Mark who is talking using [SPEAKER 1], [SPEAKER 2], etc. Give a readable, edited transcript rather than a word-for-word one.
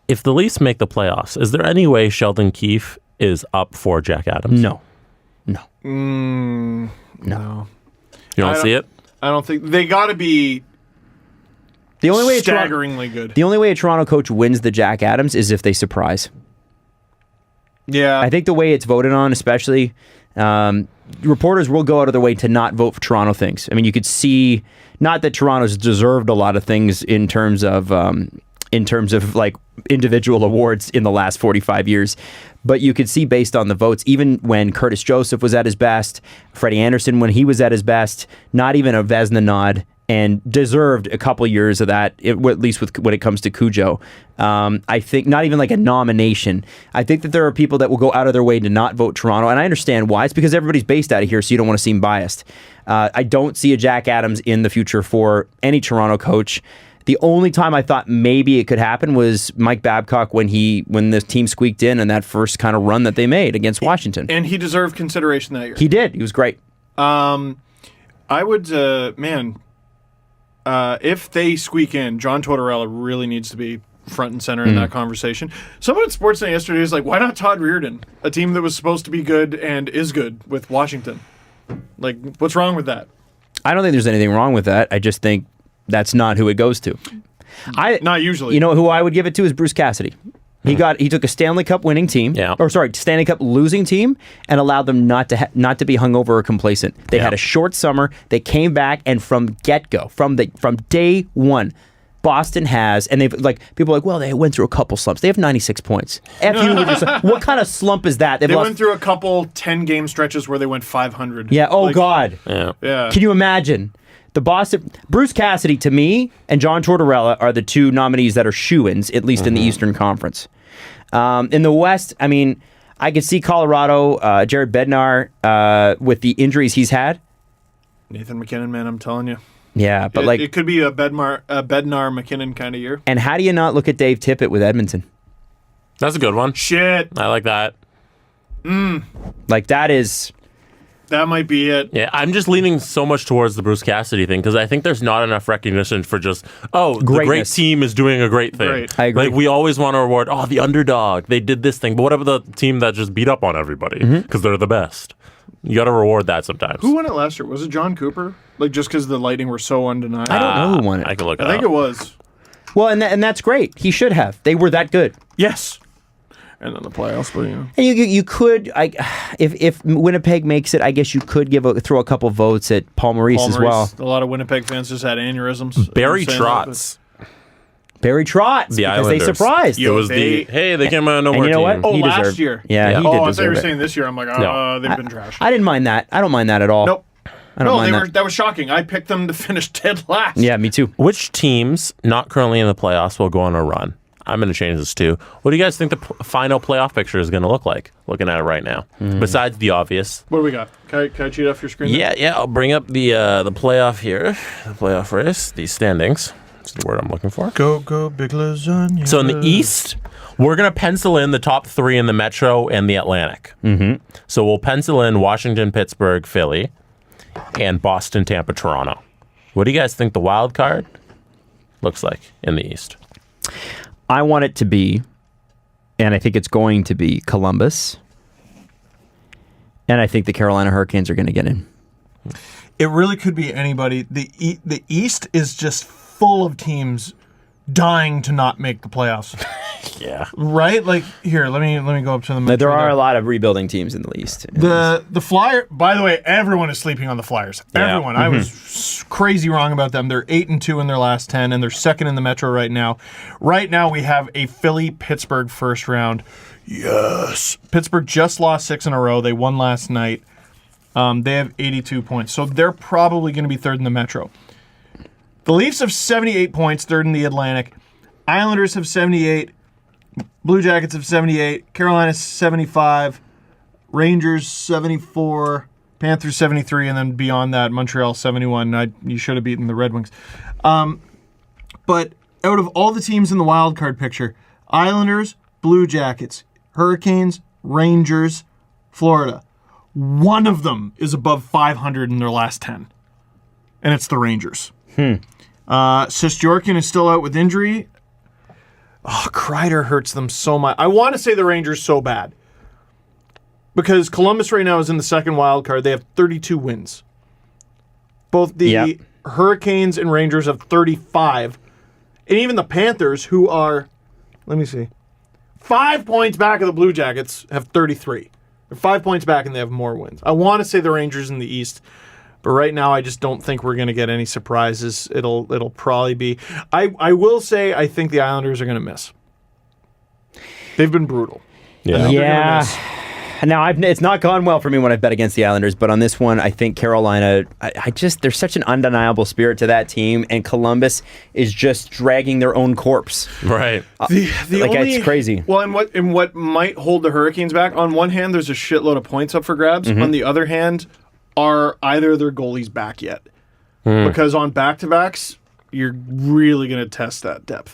[SPEAKER 1] if the Leafs make the playoffs, is there any way Sheldon Keefe is up for Jack Adams?
[SPEAKER 2] No.
[SPEAKER 3] No.
[SPEAKER 1] You don't see it?
[SPEAKER 3] I don't think they got to be
[SPEAKER 2] The only way
[SPEAKER 3] staggeringly good.
[SPEAKER 2] The only way a Toronto coach wins the Jack Adams is if they surprise.
[SPEAKER 3] Yeah.
[SPEAKER 2] I think the way it's voted on, especially, reporters will go out of their way to not vote for Toronto things. I mean, you could see, not that Toronto's deserved a lot of things in terms of like individual awards in the last 45 years, but you could see based on the votes, even when Curtis Joseph was at his best, Freddie Anderson when he was at his best, not even a Vezina nod, and deserved a couple years of that, at least when it comes to Cujo. I think not even like a nomination. I think that there are people that will go out of their way to not vote Toronto, and I understand why. It's because everybody's based out of here, so you don't want to seem biased. I don't see a Jack Adams in the future for any Toronto coach. The only time I thought maybe it could happen was Mike Babcock when the team squeaked in that first kind of run that they made against Washington.
[SPEAKER 3] And he deserved consideration that year.
[SPEAKER 2] He did. He was great.
[SPEAKER 3] I would, if they squeak in, John Tortorella really needs to be front and center in that conversation. Someone at Sportsnet yesterday was like, why not Todd Reirden, a team that was supposed to be good and is good with Washington? Like, what's wrong with that?
[SPEAKER 2] I don't think there's anything wrong with that. I just think that's not who it goes to.
[SPEAKER 3] Not usually.
[SPEAKER 2] You know who I would give it to is Bruce Cassidy. He took a Stanley Cup winning team, Stanley Cup losing team, and allowed them not to be hungover or complacent. They had a short summer. They came back, and from get-go, from day one, Boston has, and they've people are like, well, they went through a couple slumps. They have 96 points. What kind of slump is that?
[SPEAKER 3] They went through a couple 10-game stretches where they went 500.
[SPEAKER 2] Yeah. Oh God.
[SPEAKER 1] Yeah.
[SPEAKER 2] Can you imagine? Bruce Cassidy, to me, and John Tortorella are the two nominees that are shoo-ins, at least in the Eastern Conference. In the West, I mean, I could see Colorado, Jared Bednar, with the injuries he's had.
[SPEAKER 3] Nathan McKinnon, man, I'm telling you.
[SPEAKER 2] Yeah, but
[SPEAKER 3] it could be a Bednar McKinnon kind of year.
[SPEAKER 2] And how do you not look at Dave Tippett with Edmonton?
[SPEAKER 1] That's a good one.
[SPEAKER 3] Shit.
[SPEAKER 1] I like that.
[SPEAKER 3] That might be it.
[SPEAKER 1] Yeah, I'm just leaning so much towards the Bruce Cassidy thing because I think there's not enough recognition for just, the great team is doing a great thing.
[SPEAKER 3] Great.
[SPEAKER 2] I agree.
[SPEAKER 1] Like, we always want to reward, the underdog, they did this thing. But what about the team that just beat up on everybody because they're the best? You got to reward that sometimes.
[SPEAKER 3] Who won it last year? Was it John Cooper? Like, just because the Lightning were so undeniable?
[SPEAKER 2] I don't know who won it.
[SPEAKER 1] I can look it
[SPEAKER 3] I
[SPEAKER 1] up.
[SPEAKER 3] think it was.
[SPEAKER 2] Well, and that's great. He should have. They were that good.
[SPEAKER 3] Yes. And then the playoffs, but
[SPEAKER 2] And you could, if Winnipeg makes it, I guess you could throw a couple votes at Paul Maurice as well.
[SPEAKER 3] A lot of Winnipeg fans just had aneurysms.
[SPEAKER 1] Barry Trotz.
[SPEAKER 2] Barry Trotz,
[SPEAKER 1] The
[SPEAKER 2] because
[SPEAKER 1] Islanders.
[SPEAKER 2] they surprised.
[SPEAKER 1] It was they came out of nowhere.
[SPEAKER 2] And you know what?
[SPEAKER 3] Oh,
[SPEAKER 2] He
[SPEAKER 3] last
[SPEAKER 2] deserved-
[SPEAKER 3] year.
[SPEAKER 2] Yeah,
[SPEAKER 1] Yeah.
[SPEAKER 2] he
[SPEAKER 3] Oh,
[SPEAKER 2] did
[SPEAKER 3] I thought you
[SPEAKER 2] deserve
[SPEAKER 3] were
[SPEAKER 2] it.
[SPEAKER 3] saying this year. I'm like,
[SPEAKER 1] No.
[SPEAKER 3] they've been trash.
[SPEAKER 2] I didn't mind that. I don't mind that at all.
[SPEAKER 3] Nope.
[SPEAKER 2] I don't mind that.
[SPEAKER 3] That was shocking. I picked them to finish dead last.
[SPEAKER 2] Yeah, me too.
[SPEAKER 1] Which teams not currently in the playoffs will go on a run? I'm going to change this too. What do you guys think the final playoff picture is going to look like? Looking at it right now, besides the obvious.
[SPEAKER 3] What do we got? Can I cheat off your screen?
[SPEAKER 1] Yeah. I'll bring up the playoff here, the playoff race, these standings. That's the word I'm looking for.
[SPEAKER 3] Go big lasagna.
[SPEAKER 1] So in the East, we're going to pencil in the top three in the Metro and the Atlantic. So we'll pencil in Washington, Pittsburgh, Philly, and Boston, Tampa, Toronto. What do you guys think the wild card looks like in the East?
[SPEAKER 2] I want it to be, and I think it's going to be, Columbus. And I think the Carolina Hurricanes are going to get in.
[SPEAKER 3] It really could be anybody. The East is just full of teams dying to not make the playoffs.
[SPEAKER 1] Yeah.
[SPEAKER 3] Right? Like, here, let me go up to them.
[SPEAKER 2] There are a lot of rebuilding teams in the East.
[SPEAKER 3] The Flyer, by the way, everyone is sleeping on the Flyers.
[SPEAKER 1] Yeah.
[SPEAKER 3] Everyone. I was crazy wrong about them. They're 8-2 in their last 10, and they're second in the Metro right now. Right now, we have a Philly-Pittsburgh first round. Yes. Pittsburgh just lost 6 in a row. They won last night. They have 82 points. So they're probably going to be third in the Metro. The Leafs have 78 points, third in the Atlantic. Islanders have 78. Blue Jackets have 78. Carolina 75. Rangers 74. Panthers 73. And then beyond that, Montreal 71. You should have beaten the Red Wings. But out of all the teams in the wild card picture, Islanders, Blue Jackets, Hurricanes, Rangers, Florida, one of them is above 500 in their last 10. And it's the Rangers. Sjorkin is still out with injury. Oh, Kreider hurts them so much. I want to say the Rangers so bad. Because Columbus right now is in the second wild card. They have 32 wins. Both the Hurricanes and Rangers have 35. And even the Panthers, who are, let me see, 5 points back of the Blue Jackets, have 33. They're 5 points back and they have more wins. I want to say the Rangers in the East, but right now I just don't think we're going to get any surprises. It'll probably be... I will say I think the Islanders are going to miss. They've been brutal.
[SPEAKER 2] Yeah. Now, it's not gone well for me when I've bet against the Islanders, but on this one, I think Carolina, there's such an undeniable spirit to that team, and Columbus is just dragging their own corpse.
[SPEAKER 1] Right.
[SPEAKER 2] It's crazy.
[SPEAKER 3] Well, and what might hold the Hurricanes back, on one hand, there's a shitload of points up for grabs. On the other hand, are either of their goalies back yet? Because on back-to-backs, you're really going to test that depth.